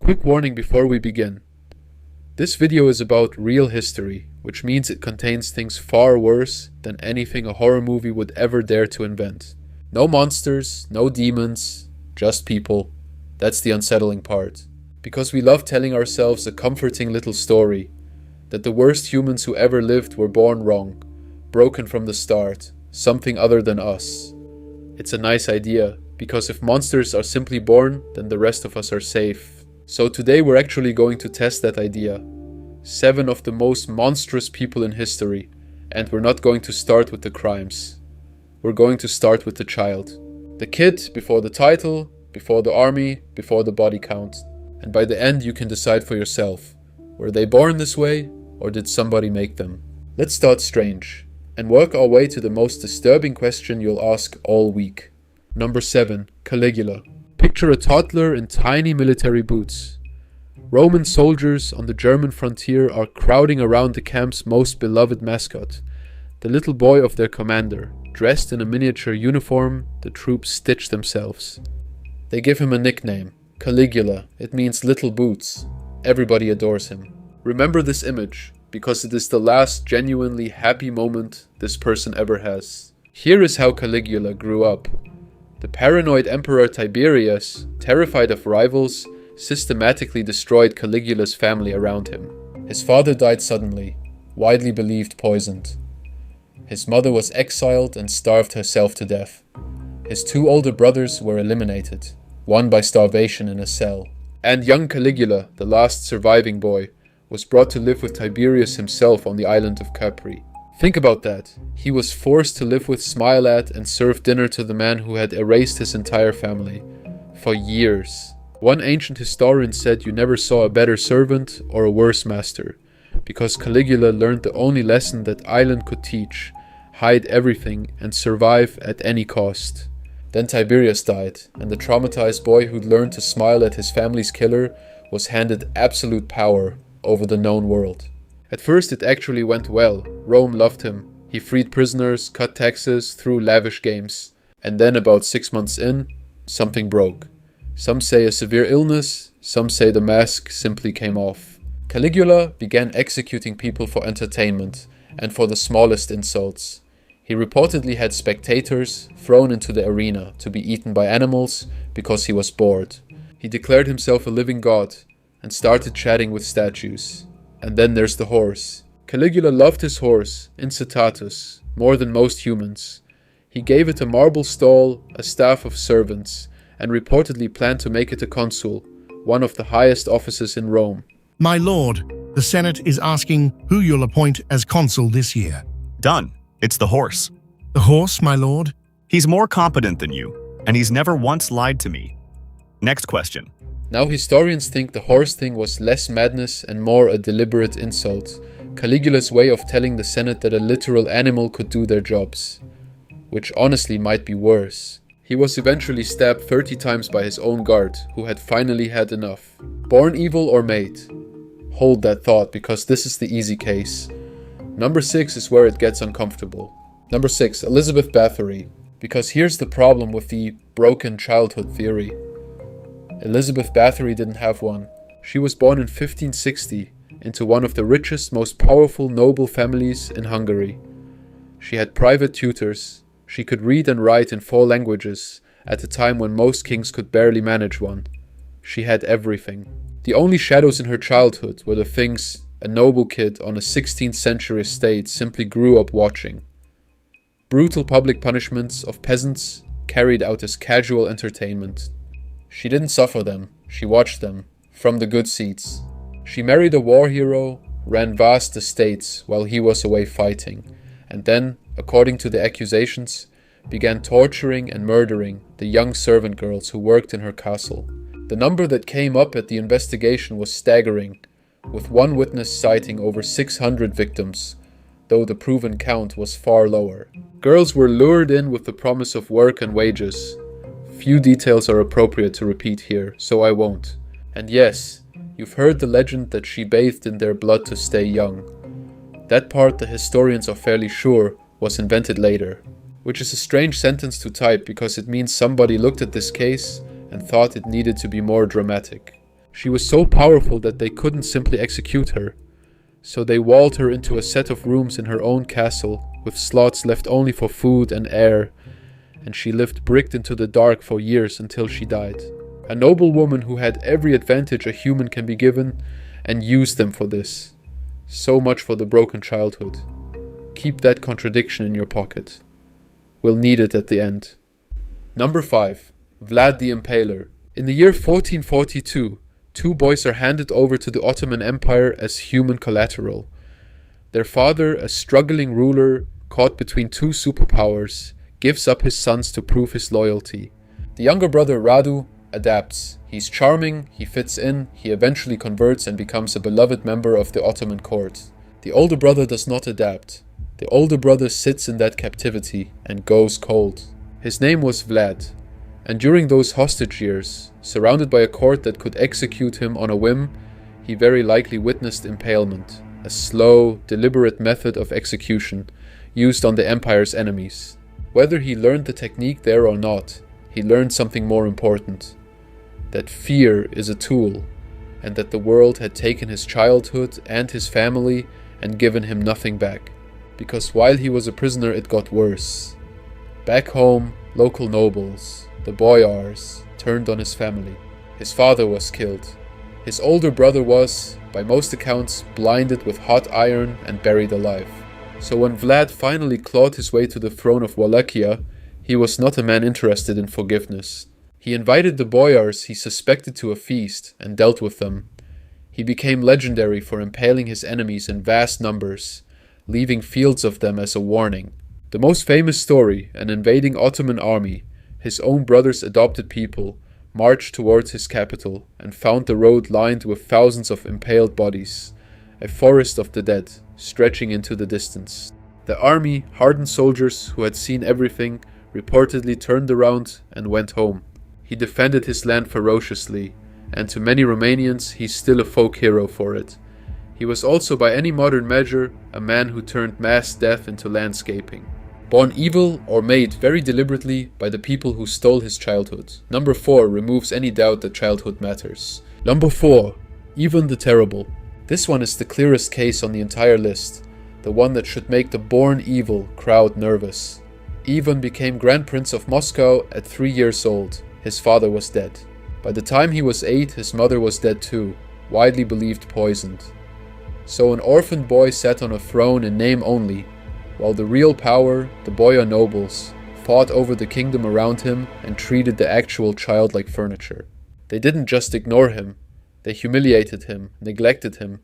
Quick warning before we begin. This video is about real history, which means it contains things far worse than anything a horror movie would ever dare to invent. No monsters, no demons, just people. That's the unsettling part. Because we love telling ourselves a comforting little story, that the worst humans who ever lived were born wrong, broken from the start, something other than us. It's a nice idea, because if monsters are simply born, then the rest of us are safe. So today we're actually going to test that idea. 7 of the most monstrous people in history, and we're not going to start with the crimes. We're going to start with the child. The kid before the title, before the army, before the body count. And by the end you can decide for yourself. Were they born this way, or did somebody make them? Let's start strange, and work our way to the most disturbing question you'll ask all week. Number 7. Caligula. Picture a toddler in tiny military boots. Roman soldiers on the German frontier are crowding around the camp's most beloved mascot, the little boy of their commander. Dressed in a miniature uniform, the troops stitch themselves. They give him a nickname, Caligula. It means little boots. Everybody adores him. Remember this image, because it is the last genuinely happy moment this person ever has. Here is how Caligula grew up. The paranoid Emperor Tiberius, terrified of rivals, systematically destroyed Caligula's family around him. His father died suddenly, widely believed poisoned. His mother was exiled and starved herself to death. His 2 older brothers were eliminated, one by starvation in a cell. And young Caligula, the last surviving boy, was brought to live with Tiberius himself on the island of Capri. Think about that. He was forced to live with, smile at, and serve dinner to the man who had erased his entire family. For years. One ancient historian said you never saw a better servant or a worse master, because Caligula learned the only lesson that island could teach: hide everything and survive at any cost. Then Tiberius died, and the traumatized boy who'd learned to smile at his family's killer was handed absolute power over the known world. At first it actually went well. Rome loved him. He freed prisoners, cut taxes, threw lavish games. And then about 6 months in, something broke. Some say a severe illness, some say the mask simply came off. Caligula began executing people for entertainment and for the smallest insults. He reportedly had spectators thrown into the arena to be eaten by animals because he was bored. He declared himself a living god and started chatting with statues. And then there's the horse. Caligula loved his horse, Incitatus, more than most humans. He gave it a marble stall, a staff of servants, and reportedly planned to make it a consul, one of the highest offices in Rome. My lord, the Senate is asking who you'll appoint as consul this year. Done. It's the horse. The horse, my lord? He's more competent than you, and he's never once lied to me. Next question. Now historians think the horse thing was less madness and more a deliberate insult, Caligula's way of telling the Senate that a literal animal could do their jobs. Which honestly might be worse. He was eventually stabbed 30 times by his own guard, who had finally had enough. Born evil or made? Hold that thought, because this is the easy case. Number 6 is where it gets uncomfortable. Number 6, Elizabeth Bathory. Because here's the problem with the broken childhood theory. Elizabeth Bathory didn't have one. She was born in 1560 into one of the richest, most powerful noble families in Hungary. She had private tutors. She could read and write in 4 languages at a time when most kings could barely manage one. She had everything. The only shadows in her childhood were the things a noble kid on a 16th century estate simply grew up watching. Brutal public punishments of peasants carried out as casual entertainment. She didn't suffer them, she watched them, from the good seats. She married a war hero, ran vast estates while he was away fighting, and then, according to the accusations, began torturing and murdering the young servant girls who worked in her castle. The number that came up at the investigation was staggering, with one witness citing over 600 victims, though the proven count was far lower. Girls were lured in with the promise of work and wages. Few details are appropriate to repeat here, so I won't. And yes, you've heard the legend that she bathed in their blood to stay young. That part, the historians are fairly sure, was invented later. Which is a strange sentence to type because it means somebody looked at this case and thought it needed to be more dramatic. She was so powerful that they couldn't simply execute her, so they walled her into a set of rooms in her own castle, with slots left only for food and air, and she lived bricked into the dark for years until she died. A noble woman who had every advantage a human can be given, and used them for this. So much for the broken childhood. Keep that contradiction in your pocket. We'll need it at the end. Number 5. Vlad the Impaler. In the year 1442, 2 boys are handed over to the Ottoman Empire as human collateral. Their father, a struggling ruler caught between 2 superpowers, gives up his sons to prove his loyalty. The younger brother Radu adapts. He's charming, he fits in, he eventually converts and becomes a beloved member of the Ottoman court. The older brother does not adapt. The older brother sits in that captivity and goes cold. His name was Vlad, and during those hostage years, surrounded by a court that could execute him on a whim, he very likely witnessed impalement, a slow, deliberate method of execution used on the empire's enemies. Whether he learned the technique there or not, he learned something more important: that fear is a tool, and that the world had taken his childhood and his family and given him nothing back. Because while he was a prisoner, it got worse. Back home, local nobles, the boyars, turned on his family. His father was killed. His older brother was, by most accounts, blinded with hot iron and buried alive. So when Vlad finally clawed his way to the throne of Wallachia, he was not a man interested in forgiveness. He invited the boyars he suspected to a feast and dealt with them. He became legendary for impaling his enemies in vast numbers, leaving fields of them as a warning. The most famous story, an invading Ottoman army, his own brother's adopted people, marched towards his capital and found the road lined with thousands of impaled bodies, a forest of the dead, stretching into the distance. The army, hardened soldiers who had seen everything, reportedly turned around and went home. He defended his land ferociously, and to many Romanians he's still a folk hero for it. He was also, by any modern measure, a man who turned mass death into landscaping. Born evil or made very deliberately by the people who stole his childhood. Number 4 removes any doubt that childhood matters. Number 4. Ivan the Terrible. This one is the clearest case on the entire list, the one that should make the born evil crowd nervous. Ivan became Grand Prince of Moscow at 3 years old. His father was dead. By the time he was 8, his mother was dead too, widely believed poisoned. So an orphaned boy sat on a throne in name only, while the real power, the boyar nobles, fought over the kingdom around him and treated the actual child like furniture. They didn't just ignore him, they humiliated him, neglected him,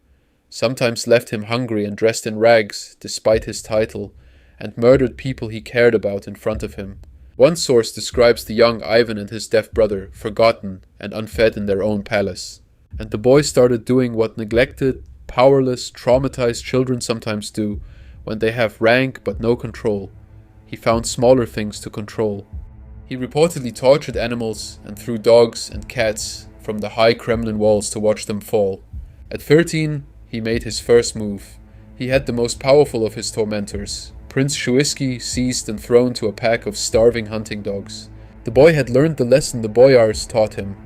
sometimes left him hungry and dressed in rags despite his title, and murdered people he cared about in front of him. One source describes the young Ivan and his deaf brother forgotten and unfed in their own palace. And the boy started doing what neglected, powerless, traumatized children sometimes do when they have rank but no control. He found smaller things to control. He reportedly tortured animals and threw dogs and cats from the high Kremlin walls to watch them fall. At 13, he made his first move. He had the most powerful of his tormentors, Prince Shuisky, seized and thrown to a pack of starving hunting dogs. The boy had learned the lesson the boyars taught him,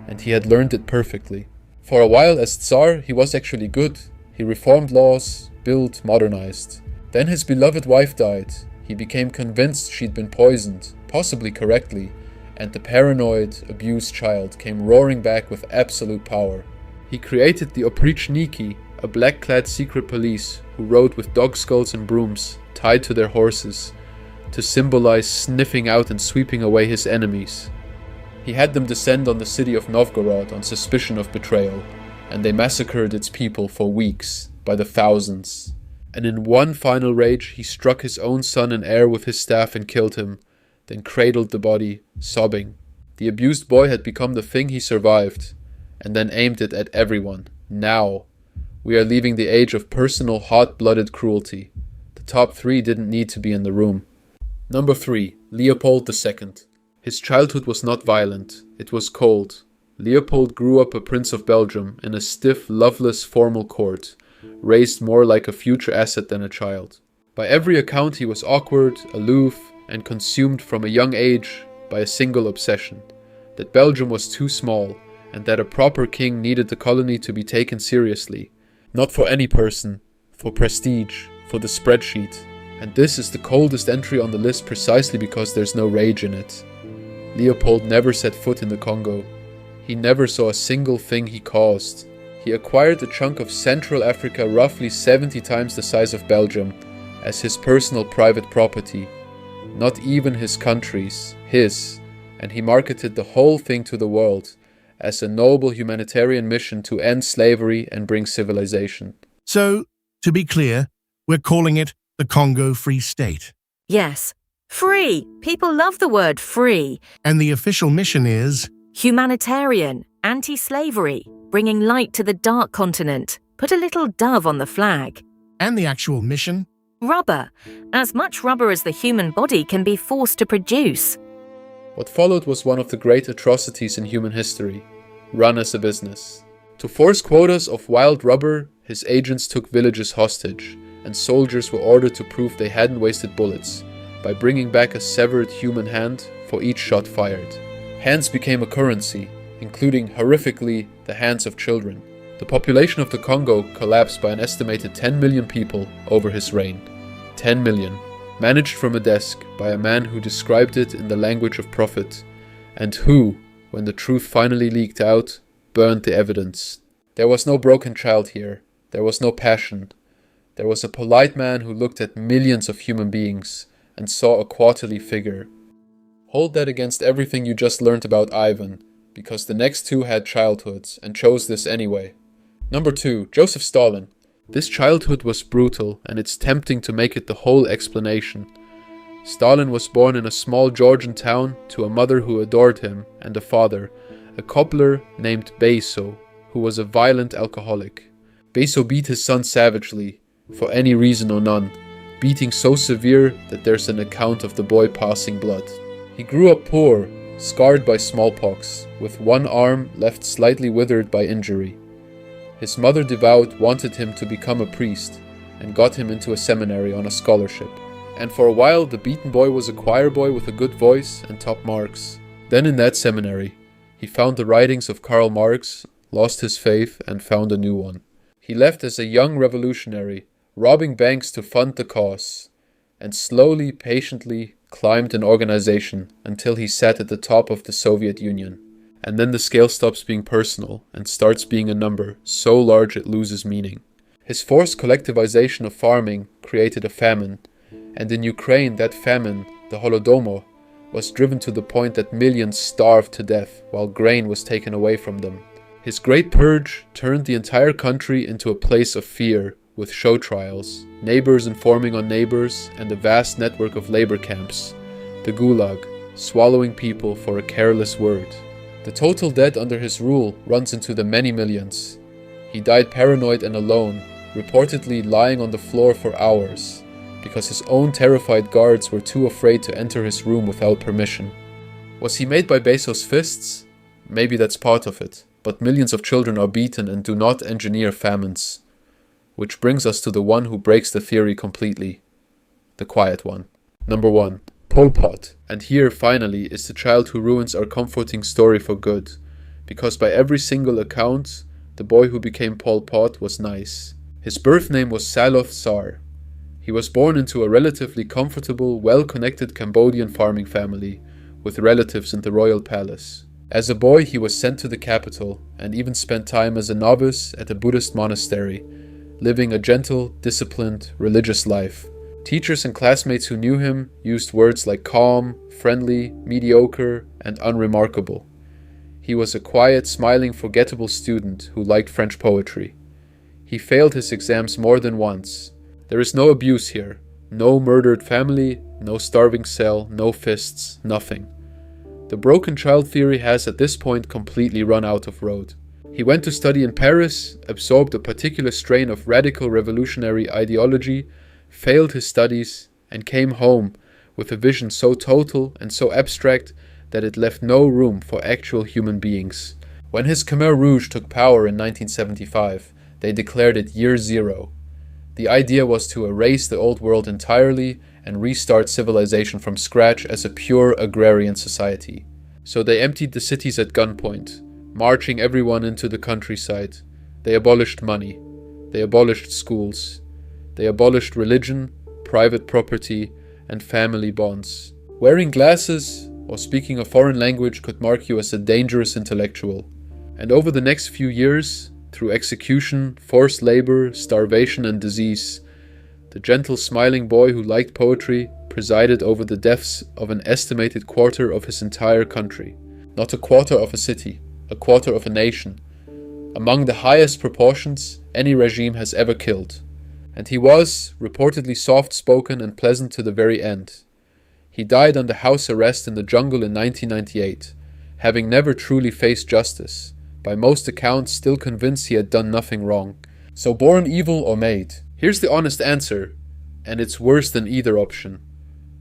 and he had learned it perfectly. For a while as Tsar, he was actually good. He reformed laws, built, modernized. Then his beloved wife died. He became convinced she'd been poisoned, possibly correctly, and the paranoid, abused child came roaring back with absolute power. He created the Oprichniki, a black-clad secret police who rode with dog skulls and brooms tied to their horses to symbolize sniffing out and sweeping away his enemies. He had them descend on the city of Novgorod on suspicion of betrayal, and they massacred its people for weeks, by the thousands. And in one final rage, he struck his own son and heir with his staff and killed him, then cradled the body, sobbing. The abused boy had become the thing he survived, and then aimed it at everyone. Now, we are leaving the age of personal, hot-blooded cruelty. The top 3 didn't need to be in the room. Number 3. Leopold II. His childhood was not violent, it was cold. Leopold grew up a Prince of Belgium in a stiff, loveless, formal court, raised more like a future asset than a child. By every account he was awkward, aloof, and consumed from a young age by a single obsession, that Belgium was too small and that a proper king needed the colony to be taken seriously. Not for any person, for prestige, for the spreadsheet. And this is the coldest entry on the list precisely because there's no rage in it. Leopold never set foot in the Congo. He never saw a single thing he caused. He acquired a chunk of Central Africa roughly 70 times the size of Belgium as his personal private property. Not even his country's, his, and he marketed the whole thing to the world as a noble humanitarian mission to end slavery and bring civilization. So, to be clear, we're calling it the Congo Free State. Yes, free. People love the word free. And the official mission is Humanitarian, anti-slavery, bringing light to the dark continent. Put a little dove on the flag. And the actual mission? Rubber. As much rubber as the human body can be forced to produce. What followed was one of the great atrocities in human history, run as a business. To force quotas of wild rubber, his agents took villages hostage, and soldiers were ordered to prove they hadn't wasted bullets by bringing back a severed human hand for each shot fired. Hands became a currency, including, horrifically, the hands of children. The population of the Congo collapsed by an estimated 10 million people over his reign. 10 million. Managed from a desk by a man who described it in the language of profit, and who, when the truth finally leaked out, burned the evidence. There was no broken child here. There was no passion. There was a polite man who looked at millions of human beings and saw a quarterly figure. Hold that against everything you just learned about Ivan, because the next two had childhoods and chose this anyway. Number 2, Joseph Stalin. This childhood was brutal, and it's tempting to make it the whole explanation. Stalin was born in a small Georgian town to a mother who adored him and a father, a cobbler named Beso, who was a violent alcoholic. Beso beat his son savagely, for any reason or none, beating so severe that there's an account of the boy passing blood. He grew up poor, scarred by smallpox, with one arm left slightly withered by injury. His mother devout wanted him to become a priest, and got him into a seminary on a scholarship. And for a while the beaten boy was a choir boy with a good voice and top marks. Then in that seminary, he found the writings of Karl Marx, lost his faith, and found a new one. He left as a young revolutionary, robbing banks to fund the cause, and slowly, patiently climbed an organization until he sat at the top of the Soviet Union. And then the scale stops being personal and starts being a number so large it loses meaning. His forced collectivization of farming created a famine, and in Ukraine that famine, the Holodomor, was driven to the point that millions starved to death while grain was taken away from them. His great purge turned the entire country into a place of fear, with show trials, neighbors informing on neighbors, and a vast network of labor camps, the Gulag, swallowing people for a careless word. The total debt under his rule runs into the many millions. He died paranoid and alone, reportedly lying on the floor for hours, because his own terrified guards were too afraid to enter his room without permission. Was he made by Beso's fists? Maybe that's part of it, but millions of children are beaten and do not engineer famines. Which brings us to the one who breaks the theory completely. The quiet one. Number 1. Pol Pot. And here, finally, is the child who ruins our comforting story for good. Because by every single account, the boy who became Pol Pot was nice. His birth name was Saloth Sar. He was born into a relatively comfortable, well-connected Cambodian farming family, with relatives in the royal palace. As a boy, he was sent to the capital, and even spent time as a novice at a Buddhist monastery, living a gentle, disciplined, religious life. Teachers and classmates who knew him used words like calm, friendly, mediocre, and unremarkable. He was a quiet, smiling, forgettable student who liked French poetry. He failed his exams more than once. There is no abuse here, no murdered family, no starving cell, no fists, nothing. The broken child theory has at this point completely run out of road. He went to study in Paris, absorbed a particular strain of radical revolutionary ideology, failed his studies, and came home with a vision so total and so abstract that it left no room for actual human beings. When his Khmer Rouge took power in 1975, they declared it Year Zero. The idea was to erase the old world entirely and restart civilization from scratch as a pure agrarian society. So they emptied the cities at gunpoint, marching everyone into the countryside. They abolished money. They abolished schools. They abolished religion, private property, and family bonds. Wearing glasses or speaking a foreign language could mark you as a dangerous intellectual. And over the next few years, through execution, forced labor, starvation, and disease, the gentle smiling boy who liked poetry presided over the deaths of an estimated quarter of his entire country. Not a quarter of a city, a quarter of a nation. Among the highest proportions any regime has ever killed. And he was, reportedly soft-spoken and pleasant to the very end. He died under house arrest in the jungle in 1998, having never truly faced justice, by most accounts still convinced he had done nothing wrong. So born evil or made? Here's the honest answer, and it's worse than either option.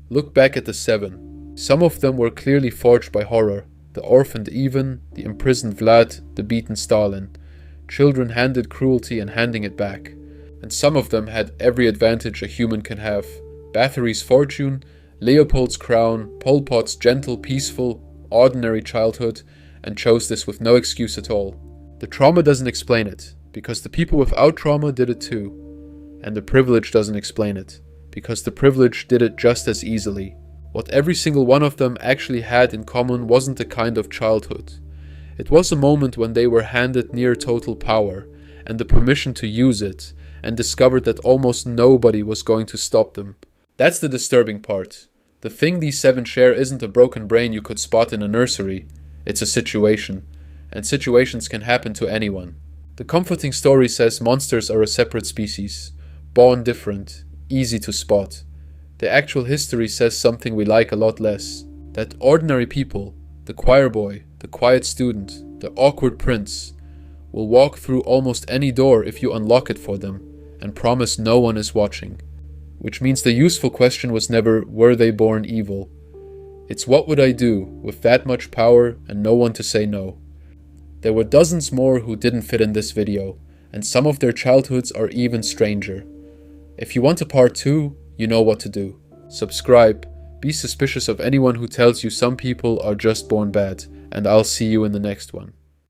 Look back at the 7. Some of them were clearly forged by horror. The orphaned Ivan, the imprisoned Vlad, the beaten Stalin. Children handed cruelty and handing it back. And some of them had every advantage a human can have. Bathory's fortune, Leopold's crown, Pol Pot's gentle, peaceful, ordinary childhood, and chose this with no excuse at all. The trauma doesn't explain it, because the people without trauma did it too. And the privilege doesn't explain it, because the privilege did it just as easily. What every single one of them actually had in common wasn't a kind of childhood. It was a moment when they were handed near total power, and the permission to use it, and discovered that almost nobody was going to stop them. That's the disturbing part. The thing these 7 share isn't a broken brain you could spot in a nursery. It's a situation, and situations can happen to anyone. The comforting story says monsters are a separate species, born different, easy to spot. The actual history says something we like a lot less, that ordinary people, the choir boy, the quiet student, the awkward prince, will walk through almost any door if you unlock it for them, and promise no one is watching. Which means the useful question was never, were they born evil? It's what would I do with that much power and no one to say no? There were dozens more who didn't fit in this video, and some of their childhoods are even stranger. If you want a part 2, you know what to do. Subscribe, be suspicious of anyone who tells you some people are just born bad, and I'll see you in the next one.